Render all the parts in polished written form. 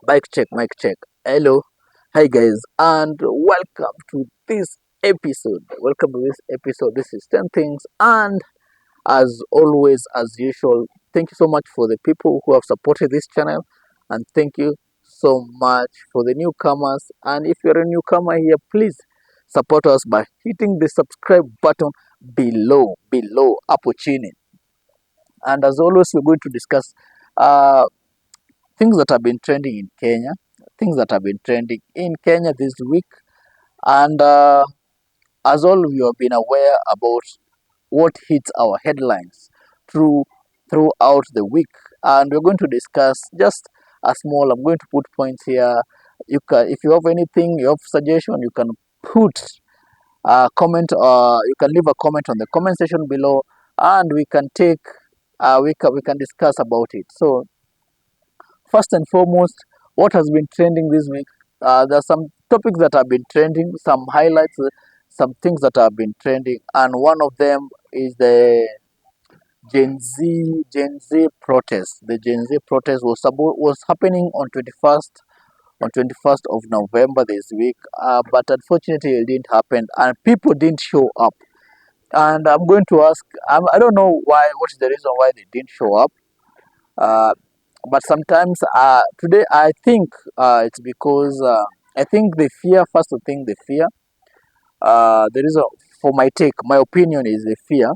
Mic check. Hello, hi guys, and welcome to this episode. Welcome to this episode. This is 10 Things, and as always, as usual, thank you so much for the people who have supported this channel, and thank you so much for the newcomers. And if you're a newcomer here, please support us by hitting the subscribe button below, hapo chini. And as always, we're going to discuss uh, things that have been trending in Kenya, things that have been trending in Kenya this week. And as all of you have been aware about what hits our headlines through throughout the week, and we're going to discuss just a small. I'm going to put points here. You can, if you have anything, you have suggestion, you can put a comment. You can leave a comment on the comment section below, and we can take. We can discuss about it. So first and foremost, what has been trending this week? There are some topics that have been trending, some highlights, some things that have been trending, and one of them is the Gen Z protest. The Gen Z protest was happening on 21st of November this week, but unfortunately it didn't happen, and people didn't show up. And I'm going to ask, I don't know why. What is the reason why they didn't show up? Uh, but sometimes today I think it's because I think they fear. First thing they fear. The reason for my opinion is they fear.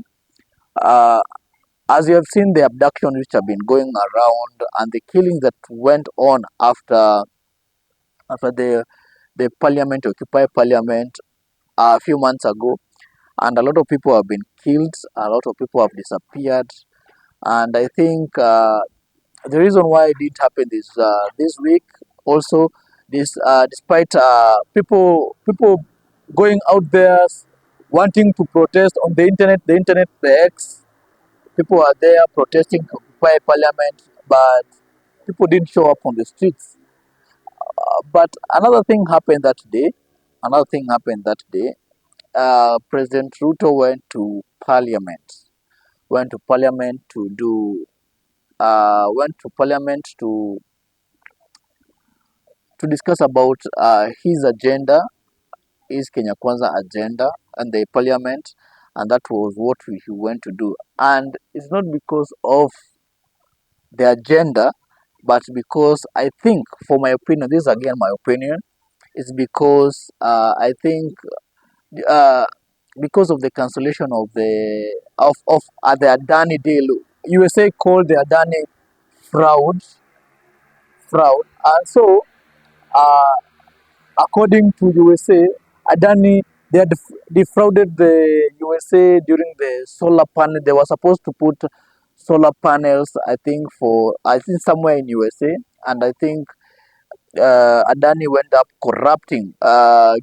Uh, as you have seen the abductions which have been going around and the killings that went on after the parliament, Occupy Parliament, a few months ago, and a lot of people have been killed, a lot of people have disappeared, and I think the reason why it didn't happen this week also, despite people going out there wanting to protest on the X, people are there protesting to occupy Parliament, but people didn't show up on the streets. But another thing happened that day. Another thing happened that day. President Ruto went to Parliament to do went to Parliament to discuss about his agenda, his Kenya Kwanza agenda, and the Parliament, and that was what he went to do. And it's not because of the agenda, but because I think, for my opinion, this is again my opinion, it's because I think uh, because of the cancellation of the Adani deal. USA called the Adani fraud, and so uh, according to USA, Adani, they had defrauded the USA during the solar panel. They were supposed to put solar panels, I think somewhere in USA, and I think Adani went up corrupting,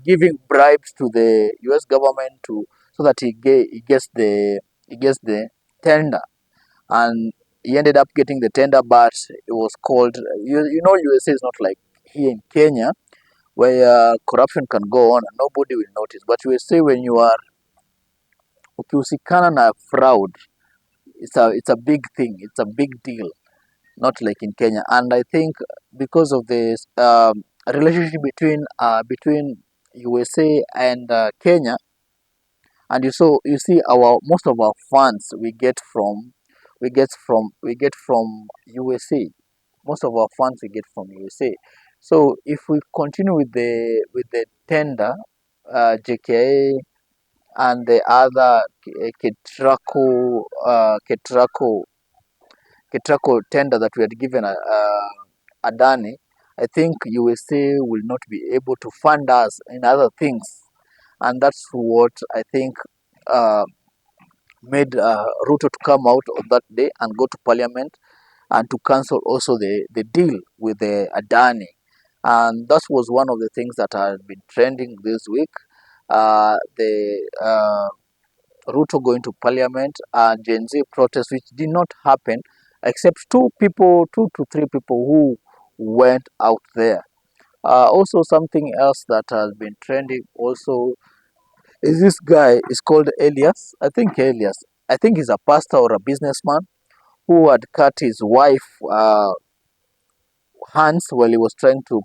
giving bribes to the US government to so that he gets the tender, and he ended up getting the tender, but it was called. You know, USA is not like here in Kenya where corruption can go on and nobody will notice. But we say when you are ukihusikana na fraud, it's a big thing, it's a big deal, not like in Kenya. And I think because of this relationship between USA and Kenya, and you see our most of our funds we get from USA. Most of our funds we get from USA. So if we continue with the tender, JKA and the other Ketraco tender that we had given Adani, I think USA will not be able to fund us in other things, and that's what I think uh, made Ruto to come out on that day and go to Parliament and to cancel also the deal with the Adani. And that was one of the things that had been trending this week. The Ruto going to Parliament and Gen Z protest, which did not happen, except two to three people who went out there. Also, something else that has been trending also is this guy is called Elias. I think he's a pastor or a businessman who had cut his wife hands while he was trying to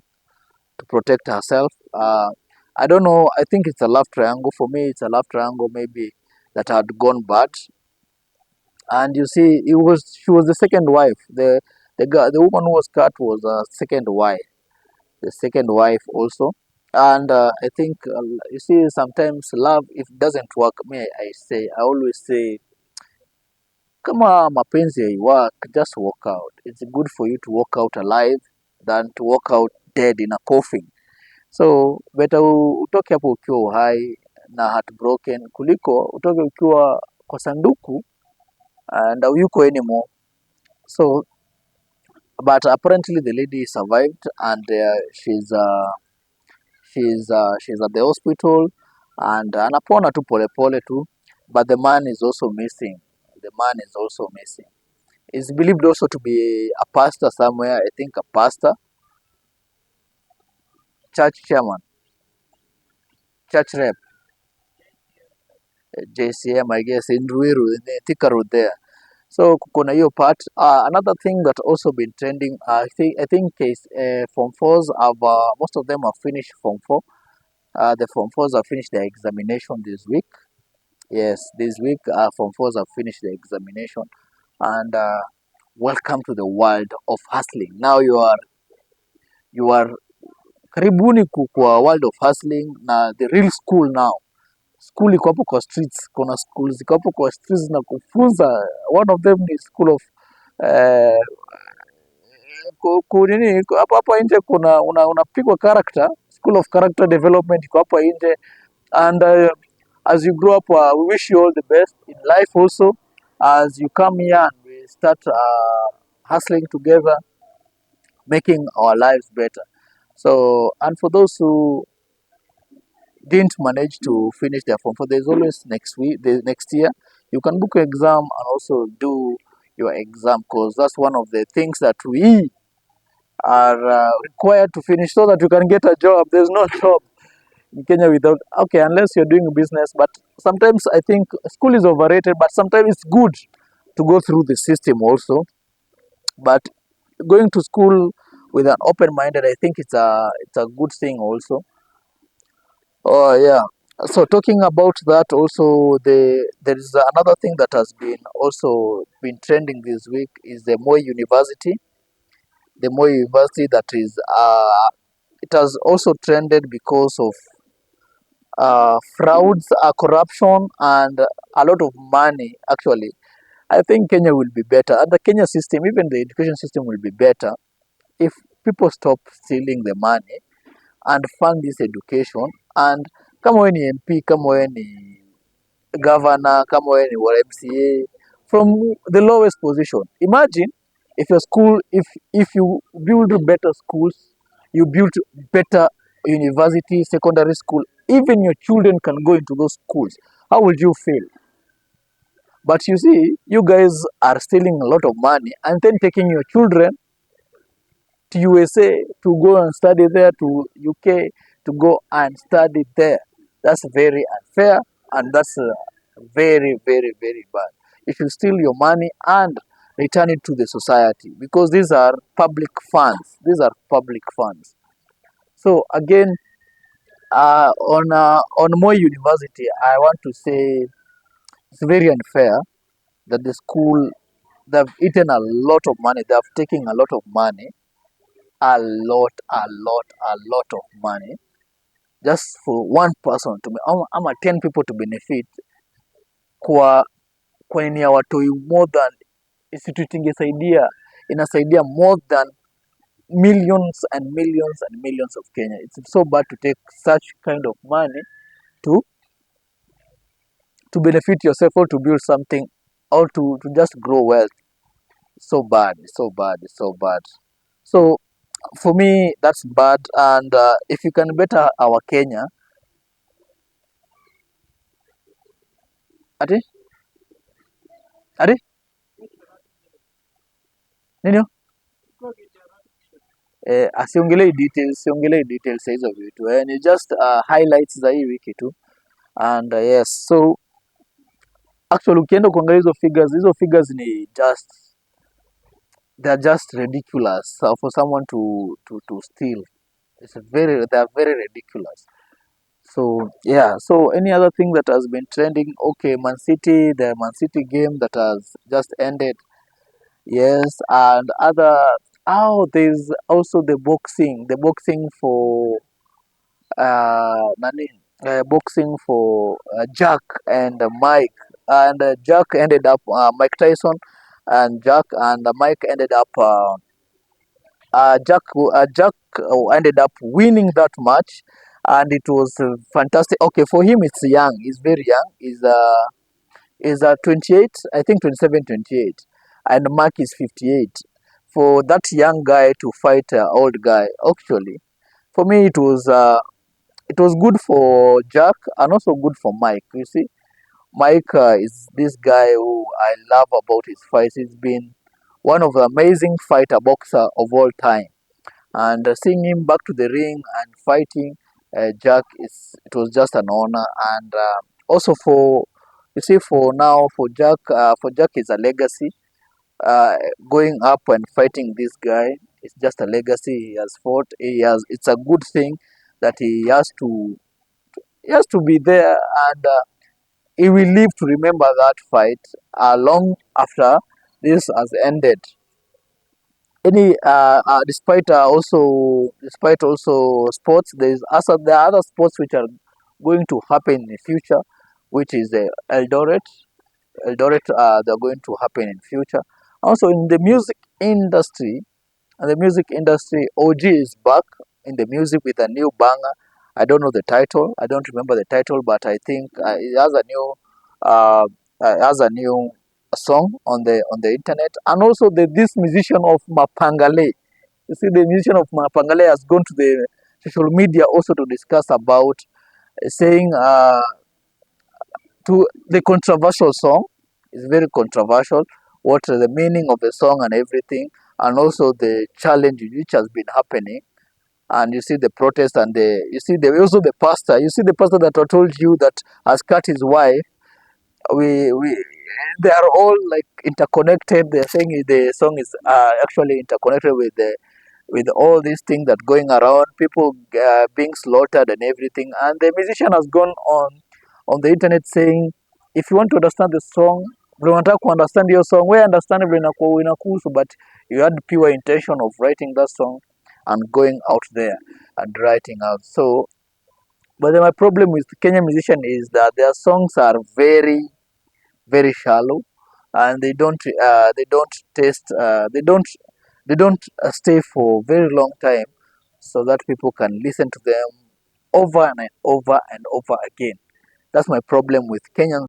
protect herself. I don't know. I think it's a love triangle. For me, it's a love triangle maybe that had gone bad. And you see, she was the second wife. The woman who was cut was a second wife. The second wife also. And I think you see sometimes love if doesn't work. Me, I always say kama mapenzi haiwork, just walk out. It's good for you to walk out alive than to walk out dead in a coffin. So better utoke hapo ukiwa uhai na heartbroken kuliko utoke ukiwa kwa sanduku and hayuko anymore. So but apparently the lady survived and she's at the hospital and anapona tu polepole tu, but the man is also missing. The man is also missing. Is believed also to be a pastor somewhere. I think a pastor, church chairman, church rep, JCM, I guess, in Ruiru, in the Thika Road there. So kuna hiyo part. Another thing that also been trending, I think is Form 4s have most of them have finished Form 4. The Form 4s have finished their examination this week. Yes, this week Form 4s have finished the examination, and welcome to the world of hustling. Now you are karibuni kwa world of hustling na the real school now. School iko hapo kwa streets, kuna school ziko hapo kwa streets na kufunza. One of them ni school of uh, nini hapo hapo nje kuna unapigwa character, school of character development iko hapo nje. And as you grow up, we wish you all the best in life also. As you come here and we start hustling together, making our lives better. So, and for those who didn't manage to finish their form 4, there's always next week, the next year. You can book an exam and also do your exam, because that's one of the things that we are required to finish so that you can get a job. There's no job in Kenya without, okay, unless you're doing business. But sometimes I think school is overrated, but sometimes it's good to go through the system also. But going to school with an open minded, I think it's a good thing also. Oh yeah. So talking about that also, there is another thing that has been also been trending this week is the Moi University. The Moi University that is it has also trended because of frauds, corruption, and a lot of money. Actually, I think Kenya will be better, and the Kenya system, even the education system, will be better if people stop stealing the money and fund this education. And kama wewe ni MP, kama wewe ni governor, kama wewe ni MCA, from the lowest position, imagine if your school, if you build better schools, you build better university, secondary school, even your children can go into those schools, how would you feel? But you see, you guys are stealing a lot of money and then taking your children to USA to go and study there, to UK to go and study there. That's very unfair, and that's very, very, very bad. You should steal your money and return it to the society, because these are public funds. These are public funds. So again, on Moi University, I want to say it's very unfair that the school, they've eaten a lot of money. They have taken a lot of money, a lot of money, just for one person to be, ama 10 people to benefit kwa nini ya watoi more than institute ingesaidia, inasaidia more than millions and millions and millions of Kenya. It's so bad to take such kind of money to benefit yourself or to build something or to just grow wealth. So bad, so bad, so bad. So for me, that's bad. And if you can better our Kenya, ati ati nini siongelei details ya hizo vitu ni just highlights za hii wiki tu. And yes, so actually ukienda kuangalia hizo figures ni just they're just ridiculous for someone to steal. They are very ridiculous. So yeah, so any other thing that has been trending? Okay, Man City, the Man City game that has just ended. Yes, and other. Oh, there's also the boxing for nani, boxing for Jack and Mike, and Jack ended up Mike Tyson, and Jack and Mike ended up Jack ended up winning that match, and it was fantastic. Okay, for him it's young. He's very young. He's 28, I think 27, 28, and Mark is 58. For that young guy to fight old guy, actually, for me it was good for Jack and also good for Mike. You see, Mike is this guy who I love about his fights. He's been one of the amazing fighter boxer of all time, and seeing him back to the ring and fighting Jack, it was just an honor. And also for you see, for Jack is a legacy. Uh, Going up and fighting this guy is just a legacy. He has fought. It's a good thing that he has to be there, and he will live to remember that fight long after this has ended. Despite also sports, there are other sports which are going to happen in the future, which is Eldoret. They're going to happen in future. Also in the music industry, OG is back in the music with a new banger. I don't know the title. I don't remember the title, but I think uh, it has a new song on the internet. And also this musician of Mapangale. You see, the musician of Mapangale has gone to the social media also to discuss about saying to the controversial song. Is very controversial. What the meaning of the song and everything, and also the challenge which has been happening. And you see the protest, and you see also the pastor. You see the pastor that I told you that has cut his wife. We they are all like interconnected. They're saying the song is actually interconnected with all these things that going around, people being slaughtered and everything. And the musician has gone on the internet saying, if you want to understand the song, unataka ku understand your song, we understand vile inakuhusu, but you had pure intention of writing that song and going out there and writing out. So, but then my problem with Kenyan musician is that their songs are very shallow, and they don't stay for very long time, so that people can listen to them over and over and over again. That's my problem with Kenyan